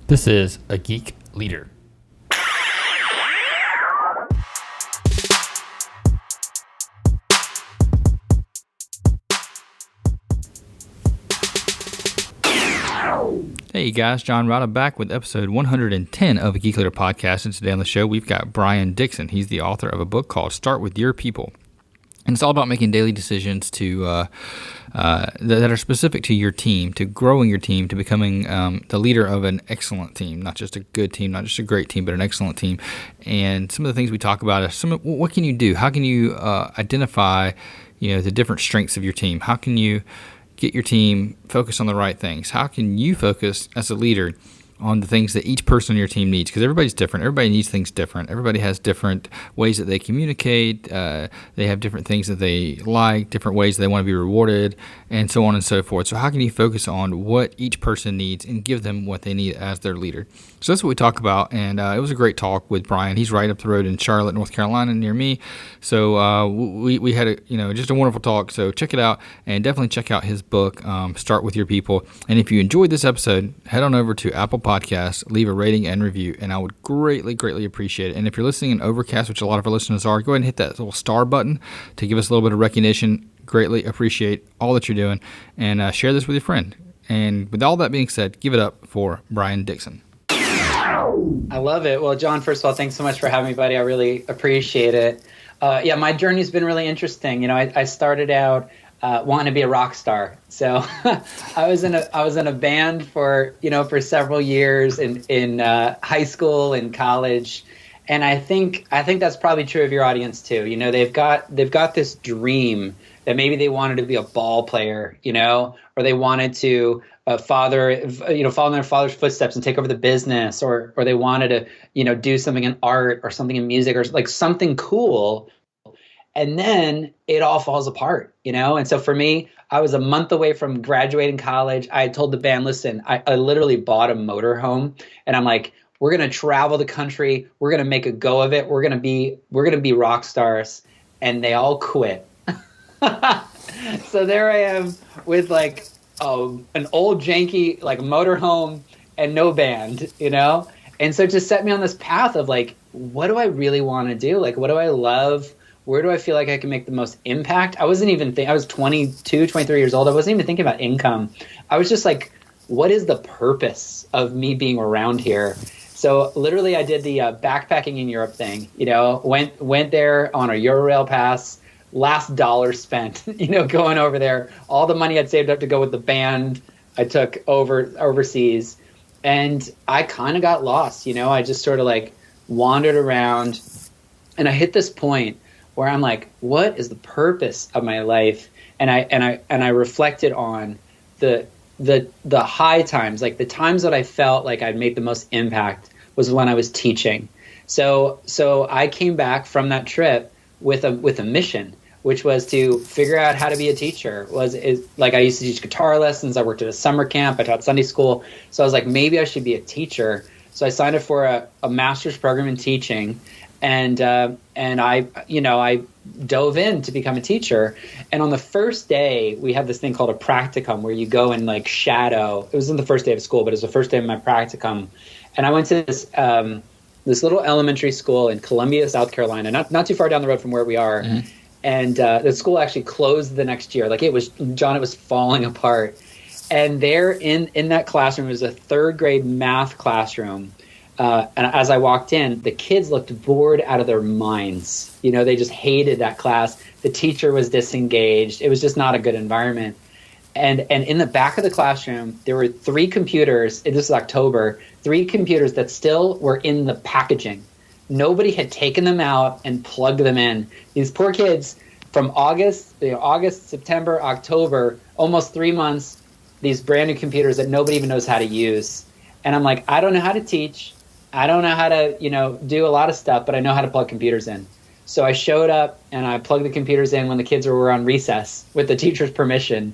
This is A Geek Leader. Hey guys, John Rada back with episode 110 of A Geek Leader podcast, and today on the show we've got Brian Dixon. He's the author of a book called Start With Your People. And it's all about making daily decisions that are specific to your team, to growing your team, to becoming the leader of an excellent team, not just a good team, not just a great team, but an excellent team. And some of the things we talk about are what can you do? How can you identify, the different strengths of your team? How can you get your team focused on the right things? How can you focus as a leader on the things that each person on your team needs? Because everybody's different. Everybody needs things different. Everybody has different ways that they communicate. They have different things that they like, different ways they want to be rewarded, and so on and so forth. So how can you focus on what each person needs and give them what they need as their leader? So that's what we talk about, and it was a great talk with Brian. He's right up the road in Charlotte, North Carolina, near me. So we had just a wonderful talk. So check it out, and definitely check out his book, Start With Your People. And if you enjoyed this episode, head on over to Apple Podcasts, leave a rating and review, and I would greatly appreciate it. And if you're listening in Overcast, which a lot of our listeners are, go ahead and hit that little star button to give us a little bit of recognition. Greatly appreciate all that you're doing, and share this with your friend. And with all that being said, give it up for Brian Dixon. I love it. Well, John, first of all, thanks so much for having me, buddy. I really appreciate it. My journey's been really interesting. I started out wanting to be a rock star. So I was in a band for several years in high school and college. And I think that's probably true of your audience too. They've got this dream that maybe they wanted to be a ball player, or they wanted to follow in their father's footsteps and take over the business, or they wanted to, do something in art or something in music or like something cool. And then it all falls apart, And so for me, I was a month away from graduating college. I told the band, listen, I literally bought a motorhome, and I'm like, we're going to travel the country. We're going to make a go of it. We're going to be rock stars. And they all quit. So there I am with like an old janky like motorhome and no band, And so it just set me on this path of like, what do I really want to do? Like, what do I love? Where do I feel like I can make the most impact? I wasn't even I was 22, 23 years old. I wasn't even thinking about income. I was just like, what is the purpose of me being around here? So literally I did the backpacking in Europe thing, went there on a Eurail pass, last dollar spent, going over there, all the money I'd saved up to go with the band I took overseas. And I kind of got lost, I just sort of like wandered around, and I hit this point where I'm like, what is the purpose of my life? And I reflected on the high times, like the times that I felt like I'd made the most impact was when I was teaching. So I came back from that trip with a mission, which was to figure out how to be a teacher. Like I used to teach guitar lessons. I worked at a summer camp. I taught Sunday school. So I was like, maybe I should be a teacher. So I signed up for a master's program in teaching. And I dove in to become a teacher. And on the first day, we have this thing called a practicum where you go and like shadow. It wasn't the first day of school, but it was the first day of my practicum. And I went to this little elementary school in Columbia, South Carolina, not too far down the road from where we are. Mm-hmm. And the school actually closed the next year. Like it was falling apart. And there in that classroom, it was a third grade math classroom. And as I walked in, the kids looked bored out of their minds. They just hated that class. The teacher was disengaged. It was just not a good environment. And in the back of the classroom, there were 3 computers. This is October, 3 computers that still were in the packaging. Nobody had taken them out and plugged them in. These poor kids from August, September, October, almost 3 months, these brand new computers that nobody even knows how to use. And I'm like, I don't know how to teach. I don't know how to, do a lot of stuff, but I know how to plug computers in. So I showed up and I plugged the computers in when the kids were on recess with the teacher's permission.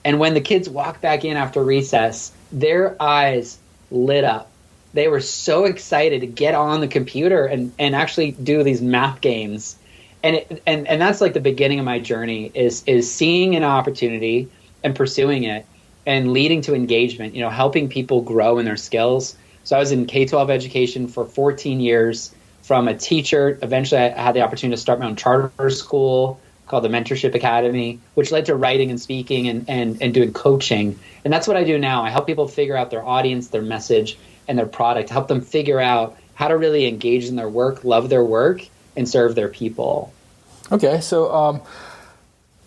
And when the kids walked back in after recess, their eyes lit up. They were so excited to get on the computer and actually do these math games. And that's like the beginning of my journey is seeing an opportunity and pursuing it and leading to engagement, helping people grow in their skills. So I was in K-12 education for 14 years from a teacher. Eventually, I had the opportunity to start my own charter school called the Mentorship Academy, which led to writing and speaking and doing coaching. And that's what I do now. I help people figure out their audience, their message, and their product, help them figure out how to really engage in their work, love their work, and serve their people. Okay, so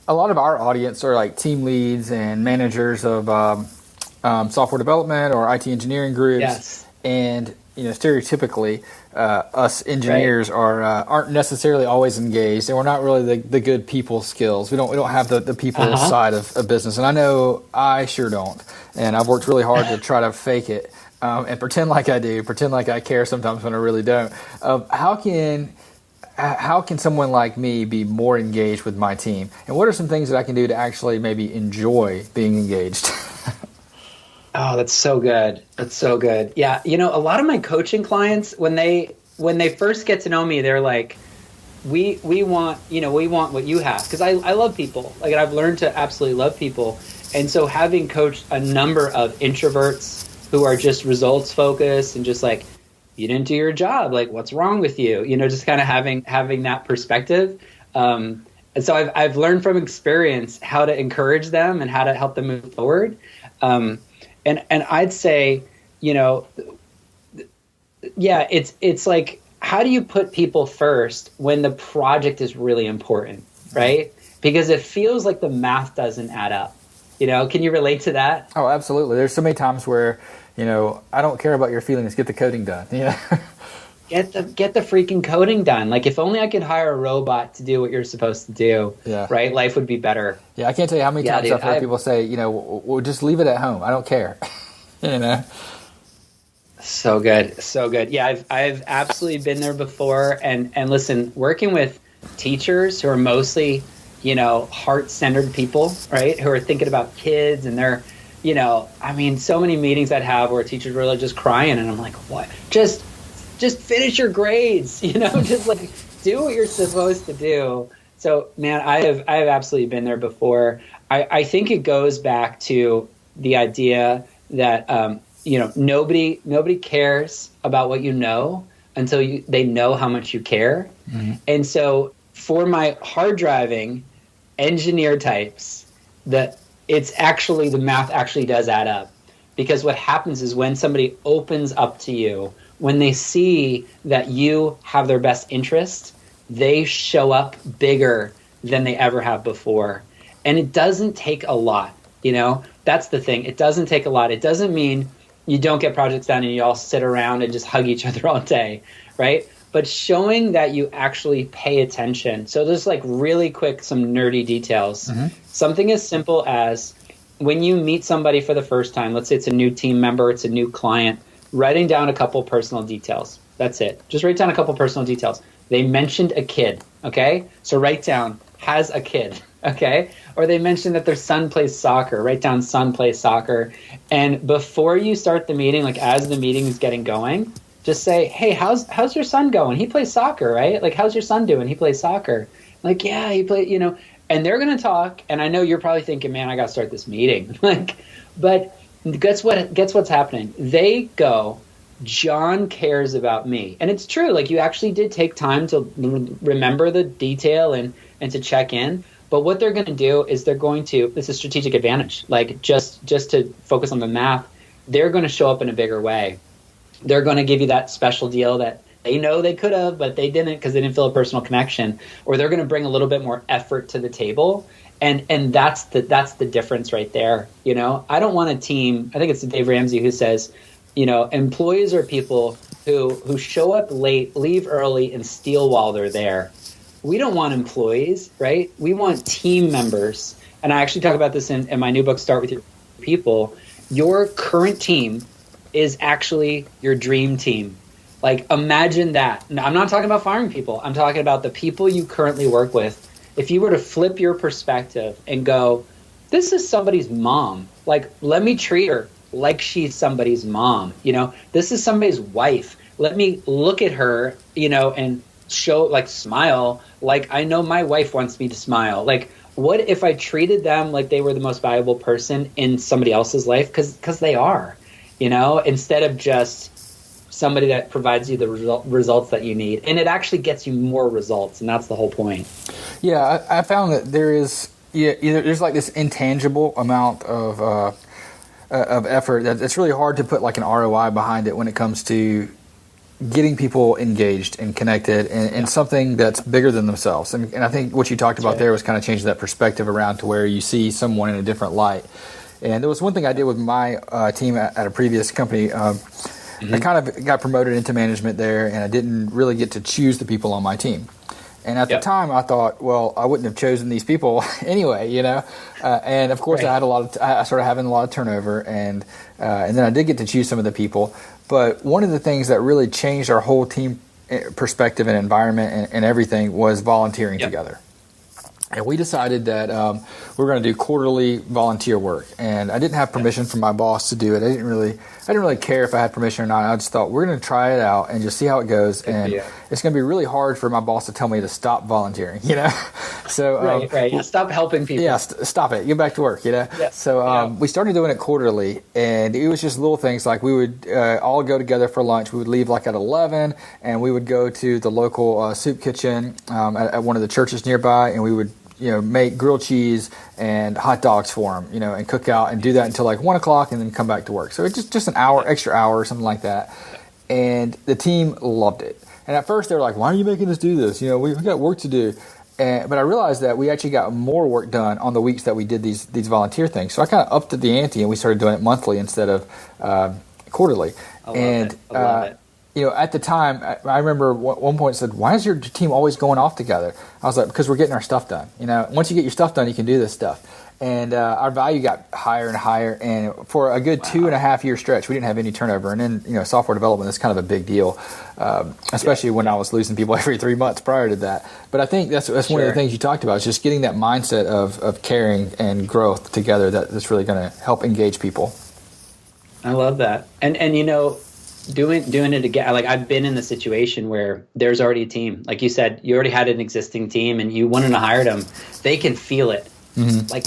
a lot of our audience are like team leads and managers of software development or IT engineering groups. Yes. And stereotypically, us engineers aren't necessarily always engaged, and we're not really the good people skills. We don't have the people side of business, and I know I sure don't. And I've worked really hard to try to fake it and pretend like I do, pretend like I care sometimes when I really don't. How can someone like me be more engaged with my team, and what are some things that I can do to actually maybe enjoy being engaged? Oh, that's so good. That's so good. Yeah. A lot of my coaching clients, when they first get to know me, they're like, we want what you have. Because I love people. Like, I've learned to absolutely love people. And so having coached a number of introverts who are just results focused and just like, you didn't do your job. Like, what's wrong with you? Just kind of having that perspective. And so I've learned from experience how to encourage them and how to help them move forward. And I'd say, it's like, how do you put people first when the project is really important, right? Because it feels like the math doesn't add up. Can you relate to that? Oh, absolutely. There's so many times where, I don't care about your feelings. Get the coding done. Yeah. Get the freaking coding done. Like, if only I could hire a robot to do what you're supposed to do, right? Life would be better. Yeah, I can't tell you how many times I've heard people say, well, just leave it at home. I don't care. So good. So good. Yeah, I've absolutely been there before. And listen, working with teachers who are mostly, heart-centered people, right? Who are thinking about kids and they're, so many meetings I'd have where teachers were like just crying and I'm like, what? Just finish your grades, just like do what you're supposed to do. So, man, I have absolutely been there before. I think it goes back to the idea that, nobody cares about what you know until they know how much you care. Mm-hmm. And so for my hard driving engineer types, it's actually, the math actually does add up. Because what happens is when somebody opens up to you, when they see that you have their best interest, they show up bigger than they ever have before. And it doesn't take a lot, That's the thing. It doesn't take a lot. It doesn't mean you don't get projects done and you all sit around and just hug each other all day, right? But showing that you actually pay attention. So just like really quick, some nerdy details. Mm-hmm. Something as simple as when you meet somebody for the first time, let's say it's a new team member, it's a new client, writing down a couple personal details. That's it. Just write down a couple personal details. They mentioned a kid, okay? So write down, has a kid, okay? Or they mentioned that their son plays soccer. Write down, son plays soccer. And before you start the meeting, like as the meeting is getting going, just say, hey, how's your son going? He plays soccer, right? Like, how's your son doing? He plays soccer. Like, yeah, he plays, And they're going to talk, and I know you're probably thinking, man, I got to start this meeting. But guess what's happening? They go, John cares about me. And it's true. Like, you actually did take time to remember the detail and to check in. But what they're going to do is this is strategic advantage. Like, just to focus on the math, they're going to show up in a bigger way. They're going to give you that special deal that they know they could have, but they didn't because they didn't feel a personal connection. Or they're going to bring a little bit more effort to the table. And that's the difference right there. I don't want a team. I think it's Dave Ramsey who says, employees are people who show up late, leave early, and steal while they're there. We don't want employees, right? We want team members. And I actually talk about this in my new book, Start With Your People. Your current team is actually your dream team. Like, imagine that. Now, I'm not talking about firing people. I'm talking about the people you currently work with. If you were to flip your perspective and go, this is somebody's mom. Like, let me treat her like she's somebody's mom. This is somebody's wife. Let me look at her, and smile like I know my wife wants me to smile. Like, what if I treated them like they were the most valuable person in somebody else's life? Because they are, instead of just somebody that provides you the results that you need. And it actually gets you more results, and that's the whole point. Yeah, I found that there's like this intangible amount of effort that it's really hard to put like an ROI behind it when it comes to getting people engaged and connected and something that's bigger than themselves. And I think what you talked about there was kind of changing that perspective around to where you see someone in a different light. And there was one thing I did with my team at a previous company. I kind of got promoted into management there, and I didn't really get to choose the people on my team. And at the time, I thought, well, I wouldn't have chosen these people anyway, And of course, I started having a lot of turnover, and then I did get to choose some of the people. But one of the things that really changed our whole team perspective and environment and everything was volunteering together. And we decided that we were going to do quarterly volunteer work. And I didn't have permission from my boss to do it. I didn't really care if I had permission or not. I just thought, we're going to try it out and just see how it goes. And it's going to be really hard for my boss to tell me to stop volunteering, So right. Yeah, stop helping people. Yeah, stop it. Get back to work, Yeah. So we started doing it quarterly, and it was just little things like we would all go together for lunch. We would leave like at 11, and we would go to the local soup kitchen at one of the churches nearby, and we would make grilled cheese and hot dogs for them, and cook out and do that until like 1 o'clock and then come back to work. So it's just an extra hour or something like that. And the team loved it. And at first they were like, why are you making us do this? We got work to do. But I realized that we actually got more work done on the weeks that we did these volunteer things. So I kind of upped the ante and we started doing it monthly instead of quarterly. I love it. At the time, I remember at one point said, why is your team always going off together? I was like, because we're getting our stuff done. Once you get your stuff done, you can do this stuff. And our value got higher and higher. And for a good 2.5 year stretch, we didn't have any turnover. And then, software development is kind of a big deal, especially when I was losing people every 3 months prior to that. But I think that's one of the things you talked about, is just getting that mindset of caring and growth together that's really going to help engage people. I love that. And doing it again, like I've been in the situation where there's already a team. Like you said, you already had an existing team and you wanted to hire them. They can feel it. Mm-hmm. Like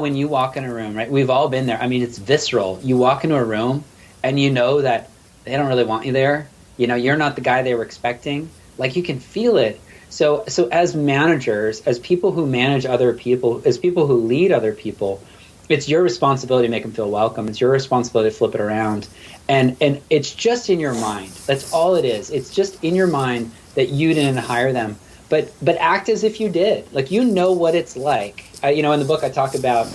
when you walk in a room, right? We've all been there. I mean, it's visceral. You walk into a room and you know that they don't really want you there. You're not the guy they were expecting. Like you can feel it. So as managers, as people who manage other people, as people who lead other people, it's your responsibility to make them feel welcome. It's your responsibility to flip it around. And it's just in your mind. That's all it is. It's just in your mind that you didn't hire them. But act as if you did. Like what it's like. In the book I talk about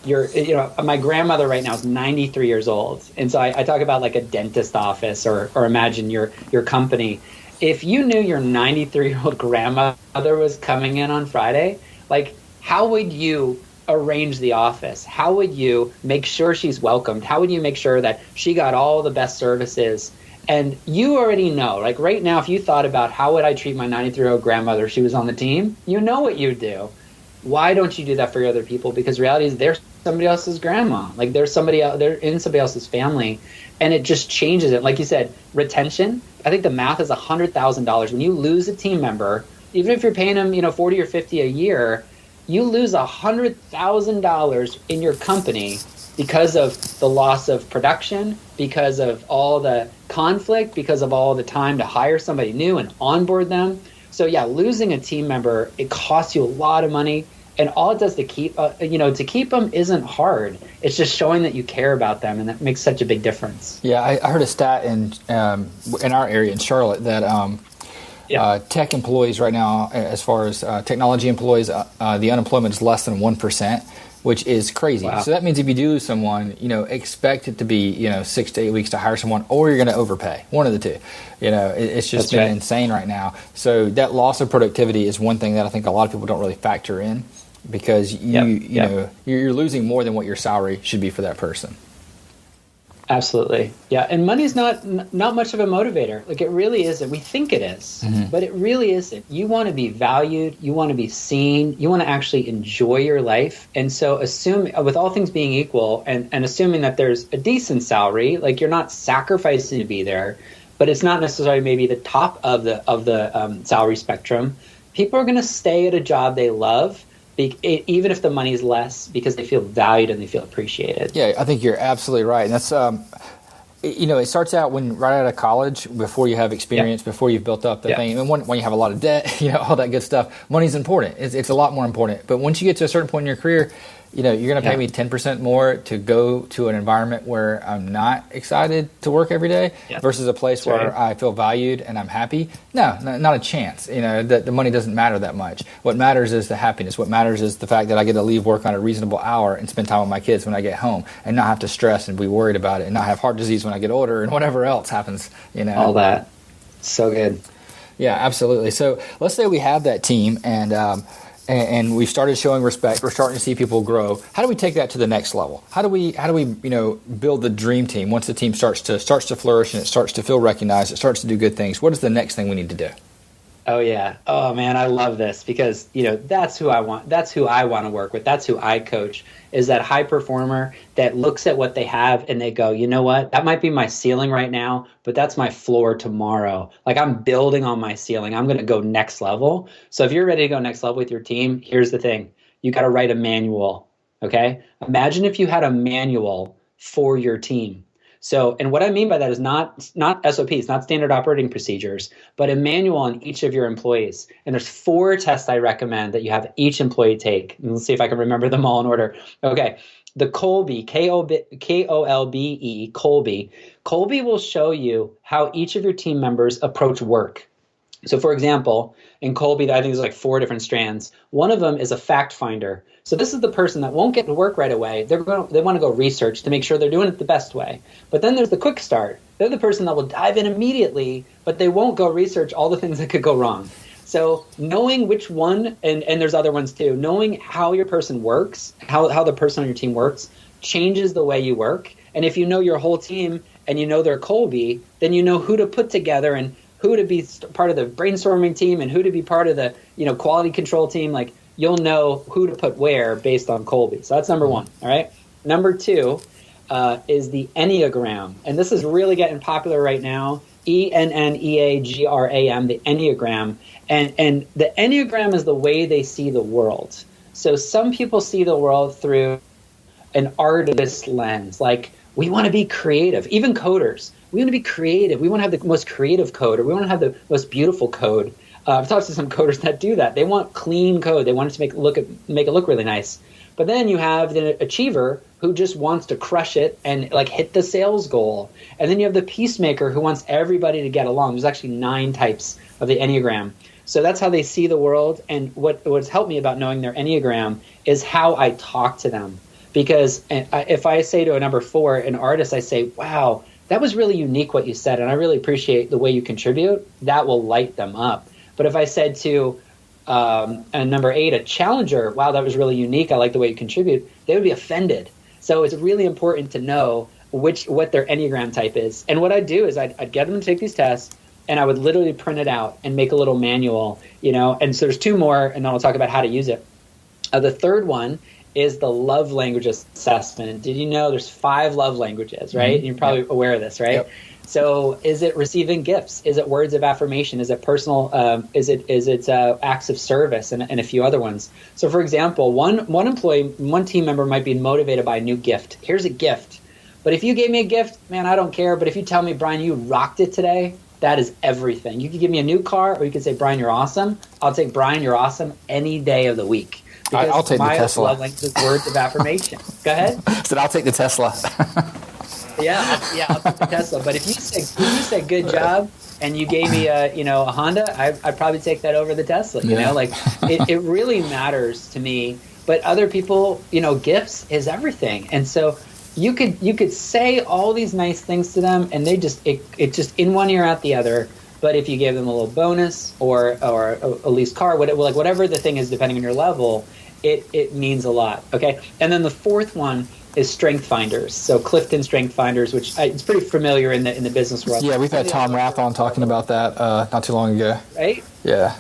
my grandmother right now is 93 years old. And so I talk about like a dentist office or imagine your company. If you knew your 93-year-old grandmother was coming in on Friday, like how would you arrange the office? How would you make sure she's welcomed? How would you make sure that she got all the best services? And you already know, like right now, if you thought about how would I treat my 93-year-old grandmother if she was on the team, you know what you'd do. Why don't you do that for your other people? Because reality is they're somebody else's grandma. Like they're in somebody else's family, and it just changes it. Like you said, retention. I think the math is $100,000. When you lose a team member, even if you're paying them, $40 or $50 a year, you lose $100,000 in your company because of the loss of production, because of all the conflict, because of all the time to hire somebody new and onboard them. So losing a team member, it costs you a lot of money, and all it does to keep them isn't hard. It's just showing that you care about them, and that makes such a big difference. Yeah, I heard a stat in our area in Charlotte that tech employees right now, as far as technology employees, the unemployment is less than 1%, which is crazy. Wow. So that means if you do lose someone, expect it to be 6 to 8 weeks to hire someone, or you're going to overpay. One of the two. It's just been insane right now. So that loss of productivity is one thing that I think a lot of people don't really factor in, because you're losing more than what your salary should be for that person. Absolutely. Yeah. And money's not much of a motivator. Like it really isn't. We think it is, but it really isn't. You want to be valued. You want to be seen. You want to actually enjoy your life. And so with all things being equal and assuming that there's a decent salary, like you're not sacrificing to be there, but it's not necessarily maybe the top of the salary spectrum. People are going to stay at a job they love, even if the money's less, because they feel valued and they feel appreciated. Yeah, I think you're absolutely right. And that's it starts out right out of college, before you have experience, before you've built up the thing. And when you have a lot of debt, all that good stuff, money's important. It's a lot more important. But once you get to a certain point in your career, you're going to pay me 10% more to go to an environment where I'm not excited to work every day versus a place where I feel valued and I'm happy. No, not a chance. The money doesn't matter that much. What matters is the happiness. What matters is the fact that I get to leave work on a reasonable hour and spend time with my kids when I get home and not have to stress and be worried about it and not have heart disease when I get older and whatever else happens. All that. So good. Yeah, absolutely. So let's say we have that team and we've started showing respect. We're starting to see people grow. How do we take that to the next level? How do we build the dream team once the team starts to flourish and it starts to feel recognized, it starts to do good things? What is the next thing we need to do? Oh yeah. Oh man, I love this because that's who I want. That's who I want to work with. That's who I coach. Is that high performer that looks at what they have and they go, you know what? That might be my ceiling right now, but that's my floor tomorrow. Like I'm building on my ceiling. I'm going to go next level. So if you're ready to go next level with your team, here's the thing. You got to write a manual. Okay? Imagine if you had a manual for your team. So, and what I mean by that is not SOPs, not standard operating procedures, but a manual on each of your employees. And there's 4 tests I recommend that you have each employee take. And let's see if I can remember them all in order. Okay. The Kolbe, Kolbe, Kolbe. Kolbe will show you how each of your team members approach work. So for example, in Kolbe, I think there's like 4 different strands. One of them is a fact finder. So this is the person that won't get to work right away. They want to go research to make sure they're doing it the best way. But then there's the quick start. They're the person that will dive in immediately, but they won't go research all the things that could go wrong. So knowing which one, and there's other ones too, knowing how your person works, how the person on your team works, changes the way you work. And if you know your whole team and you know their Kolbe, then you know who to put together and who to be part of the brainstorming team and who to be part of the quality control team. Like you'll know who to put where based on Kolbe. So that's number 1. All right. Number 2 is the Enneagram, and this is really getting popular right now. ENNEAGRAM, the Enneagram, and the Enneagram is the way they see the world. So some people see the world through an artist lens, like we want to be creative, even coders. We want to be creative. We want to have the most creative code, or we want to have the most beautiful code. I've talked to some coders that do that. They want clean code. They want it to make it look really nice. But then you have the achiever who just wants to crush it and like hit the sales goal. And then you have the peacemaker who wants everybody to get along. There's actually 9 types of the Enneagram. So that's how they see the world. And what's helped me about knowing their Enneagram is how I talk to them. Because if I say to a number 4, an artist, I say, wow, that was really unique what you said, and I really appreciate the way you contribute, that will light them up. But if I said to a number 8, a challenger, wow, that was really unique, I like the way you contribute, they would be offended. So it's really important to know what their Enneagram type is. And what I'd do is I'd get them to take these tests, and I would literally print it out and make a little manual, And so there's 2 more, and then I'll talk about how to use it. The third one is the love language assessment. Did you know there's 5 love languages, right? Mm-hmm. You're probably aware of this, right? Yep. So is it receiving gifts? Is it words of affirmation? Is it personal? Is it acts of service and a few other ones? So for example, one team member might be motivated by a new gift. Here's a gift. But if you gave me a gift, man, I don't care. But if you tell me, Brian, you rocked it today, that is everything. You could give me a new car, or you could say, Brian, you're awesome. I'll take Brian, you're awesome any day of the week. I'll take the Tesla. Love language is words of affirmation. Go ahead. I said I'll take the Tesla. I'll take the Tesla. But if you say good job and you gave me a Honda, I'd probably take that over the Tesla. It really matters to me. But other people, gifts is everything. And so you could say all these nice things to them, and they just in one ear out the other. But if you gave them a little bonus or a leased car, whatever the thing is, depending on your level, it means a lot. Okay, and then the 4th one is strength finders. So Clifton Strength Finders, which it's pretty familiar in the business world. Yeah, we've had Tom Rath on talking about that not too long ago. Right? Yeah.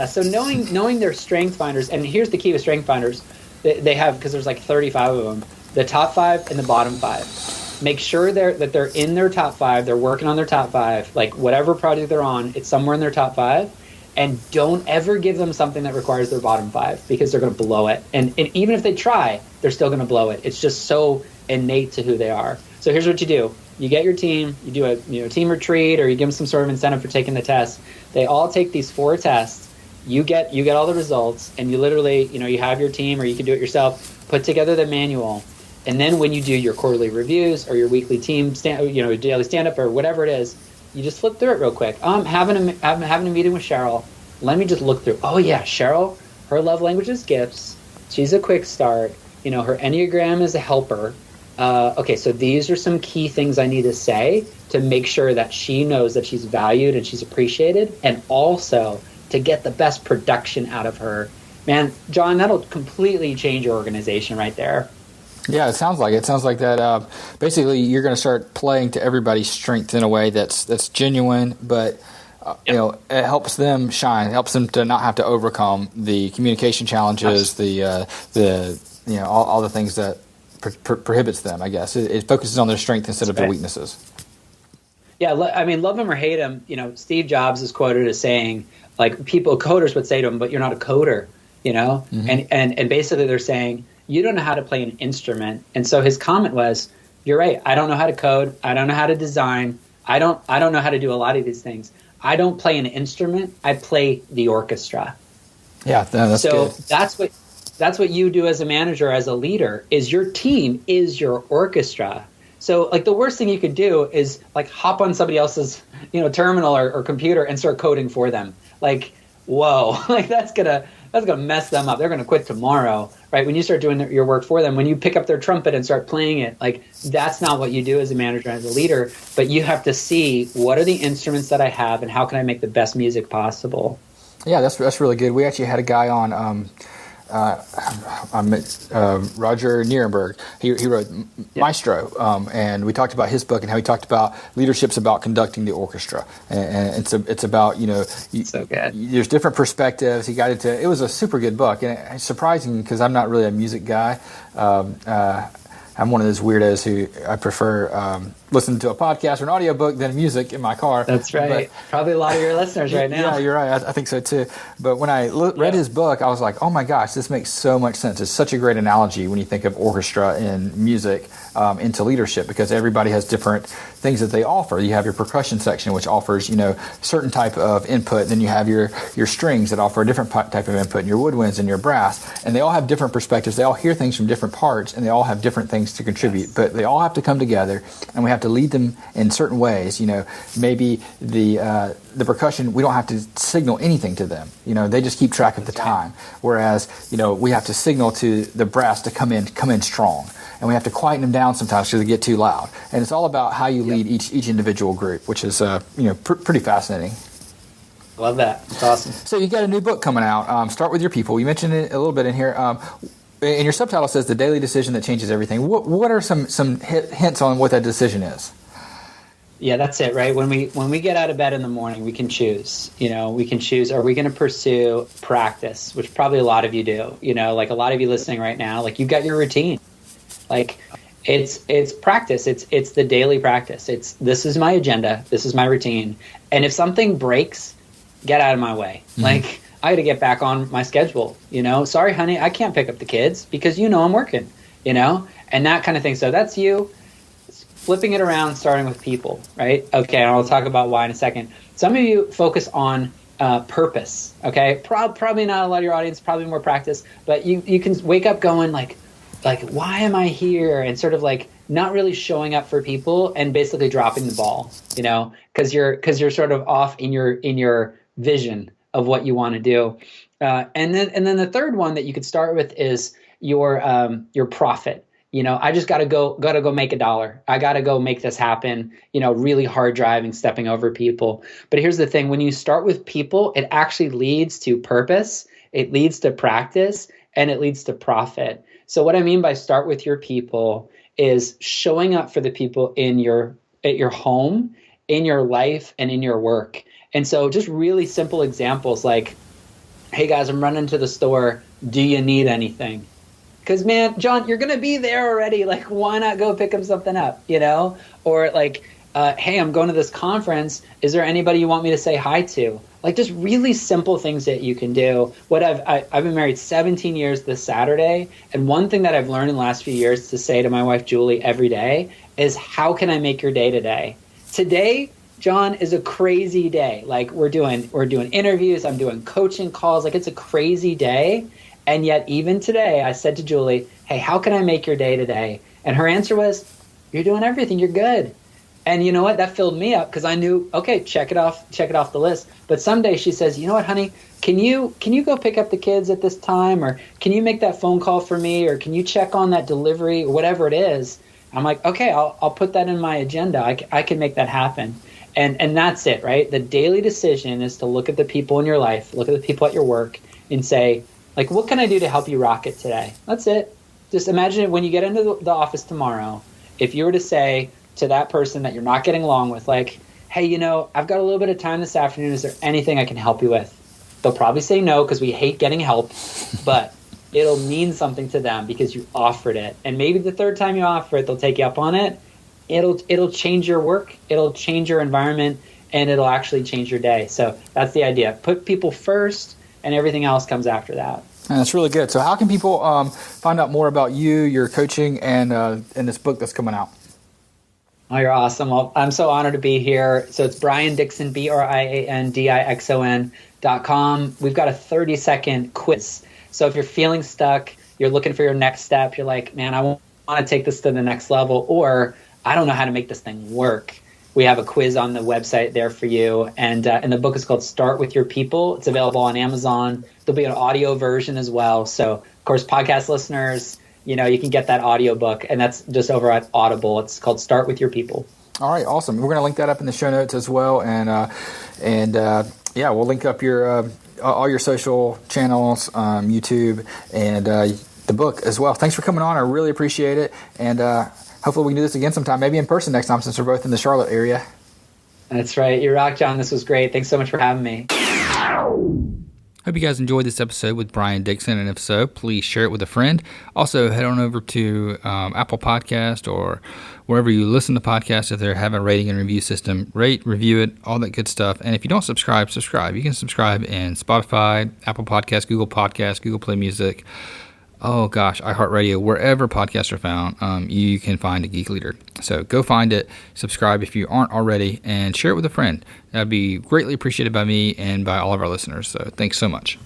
So knowing their strength finders, and here's the key with strength finders, they have, because there's like 35 of them, the top 5 and the bottom 5. Make sure that they're in their top 5. They're working on their top 5. Like whatever project they're on, it's somewhere in their top 5. And don't ever give them something that requires their bottom 5, because they're going to blow it. And even if they try, they're still going to blow it. It's just so innate to who they are. So here's what you do. you get your team, you do a team retreat, or you give them some sort of incentive for taking the test. They all take these 4 tests. You get all the results, and you literally, you have your team, or you can do it yourself, put together the manual. And then when you do your quarterly reviews or your weekly team daily stand-up or whatever it is, you just flip through it real quick. I'm having a meeting with Cheryl. Let me just look through. Oh yeah, Cheryl, her love language is gifts. She's a quick start. Her Enneagram is a helper. Okay, so these are some key things I need to say to make sure that she knows that she's valued and she's appreciated, and also to get the best production out of her. Man, John, that'll completely change your organization right there. Yeah, it sounds like it. It sounds like that. Basically, you're going to start playing to everybody's strength in a way that's genuine, but it helps them shine. It helps them to not have to overcome the communication challenges, all the things that prohibits them. I guess it focuses on their strength instead of their weaknesses. Yeah, I mean, love him or hate him. Steve Jobs is quoted as saying, like, coders would say to him, "But you're not a coder," Mm-hmm. and basically they're saying, you don't know how to play an instrument. And so his comment was, you're right. I don't know how to code. I don't know how to design. I don't know how to do a lot of these things. I don't play an instrument. I play the orchestra. Yeah, that's good. So that's what you do as a manager, as a leader, is your team is your orchestra. So like the worst thing you could do is like hop on somebody else's, terminal or computer and start coding for them. Like, whoa, like that's gonna mess them up. They're gonna quit tomorrow, right? When you start doing your work for them, when you pick up their trumpet and start playing it, like that's not what you do as a manager, as a leader. But you have to see, what are the instruments that I have, and how can I make the best music possible? Yeah, that's really good. We actually had a guy on. Roger Nierenberg. He wrote Maestro, and we talked about his book and how he talked about leadership's about conducting the orchestra, and it's about so good. There's different perspectives. He got into it was a super good book, and it's surprising because I'm not really a music guy. I'm one of those weirdos who I prefer listening to a podcast or an audiobook than music in my car. That's right. But probably a lot of your listeners right now. Yeah, you're right. I think so too. But when I read his book, I was like, oh my gosh, this makes so much sense. It's such a great analogy when you think of orchestra and music into leadership, because everybody has different things that they offer. You have your percussion section, which offers certain type of input. Then you have your strings that offer a different type of input, and your woodwinds and your brass. And they all have different perspectives. They all hear things from different parts, and they all have different things to contribute. Yes. But they all have to come together, and we have to lead them in certain ways. Maybe the percussion, we don't have to signal anything to them. They just keep track of the time. Whereas we have to signal to the brass to come in strong, and we have to quieten them down sometimes because they get too loud. And it's all about how you lead each individual group, which is pretty fascinating. Love that. It's awesome. So you got a new book coming out. Start with your people. You mentioned it a little bit in here. And your subtitle says the daily decision that changes everything. What are some hints on what that decision is? Yeah, that's it, right? When we get out of bed in the morning, we can choose. We can choose, are we going to pursue practice, which probably a lot of you do. Like a lot of you listening right now, like you've got your routine. Like it's practice. It's the daily practice. This is my agenda. This is my routine. And if something breaks, get out of my way. Mm-hmm. Like, I got to get back on my schedule, Sorry, honey, I can't pick up the kids because I'm working, and that kind of thing. So that's you flipping it around, starting with people, right? Okay, and I'll talk about why in a second. Some of you focus on purpose, okay? Probably not a lot of your audience, probably more practice, but you can wake up going like, why am I here? And sort of like not really showing up for people and basically dropping the ball, because you're sort of off in your vision of what you want to do. And then the third one that you could start with is your profit. I just gotta go make $1. I gotta go make this happen, really hard driving, stepping over people. But here's the thing, when you start with people, it actually leads to purpose, it leads to practice, and it leads to profit. So what I mean by start with your people is showing up for the people at your home, in your life, and in your work. And so just really simple examples like, hey guys, I'm running to the store. Do you need anything? Because man, John, you're going to be there already. Like, why not go pick them something up, Or like, hey, I'm going to this conference. Is there anybody you want me to say hi to? Like just really simple things that you can do. I've been married 17 years this Saturday. And one thing that I've learned in the last few years is to say to my wife, Julie, every day is how can I make your day today? Today, John, is a crazy day. Like we're doing interviews, I'm doing coaching calls, like it's a crazy day. And yet even today, I said to Julie, hey, how can I make your day today? And her answer was, you're doing everything, you're good. And you know what? That filled me up because I knew, okay, check it off the list. But someday she says, you know what, honey, can you go pick up the kids at this time? Or can you make that phone call for me? Or can you check on that delivery or whatever it is? I'm like, okay, I'll put that in my agenda. I can make that happen. And that's it, right? The daily decision is to look at the people in your life, look at the people at your work and say, like, what can I do to help you rock it today? That's it. Just imagine it when you get into the office tomorrow, if you were to say to that person that you're not getting along with, like, hey, you know, I've got a little bit of time this afternoon. Is there anything I can help you with? They'll probably say no because we hate getting help, but it'll mean something to them because you offered it. And maybe the third time you offer it, they'll take you up on it. It'll change your work. It'll change your environment, and it'll actually change your day. So that's the idea. Put people first, and everything else comes after that. And that's really good. So how can people find out more about you, your coaching, and this book that's coming out? Oh, you're awesome. Well, I'm so honored to be here. So it's Brian Dixon, BrianDixon.com. We've got a 30-second quiz. So if you're feeling stuck, you're looking for your next step, you're like, man, I want to take this to the next level, or I don't know how to make this thing work. We have a quiz on the website there for you. And the book is called Start With Your People. It's available on Amazon. There'll be an audio version as well. So, of course, podcast listeners, you know, you can get that audio book, and that's just over at Audible. It's called Start With Your People. All right, awesome. We're going to link that up in the show notes as well. And we'll link up your all your social channels, YouTube, and the book as well. Thanks for coming on. I really appreciate it. And hopefully we can do this again sometime, maybe in person next time since we're both in the Charlotte area. That's right. You rock, John. This was great. Thanks so much for having me. Hope you guys enjoyed this episode with Brian Dixon, and if so, please share it with a friend. Also, head on over to Apple Podcast or wherever you listen to podcasts. If they have a rating and review system, rate, review it, all that good stuff. And if you don't subscribe. You can subscribe in Spotify, Apple Podcasts, Google Podcasts, Google Play Music, iHeartRadio, wherever podcasts are found, you can find a Geek Leader. So go find it, subscribe if you aren't already, and share it with a friend. That'd be greatly appreciated by me and by all of our listeners. So thanks so much.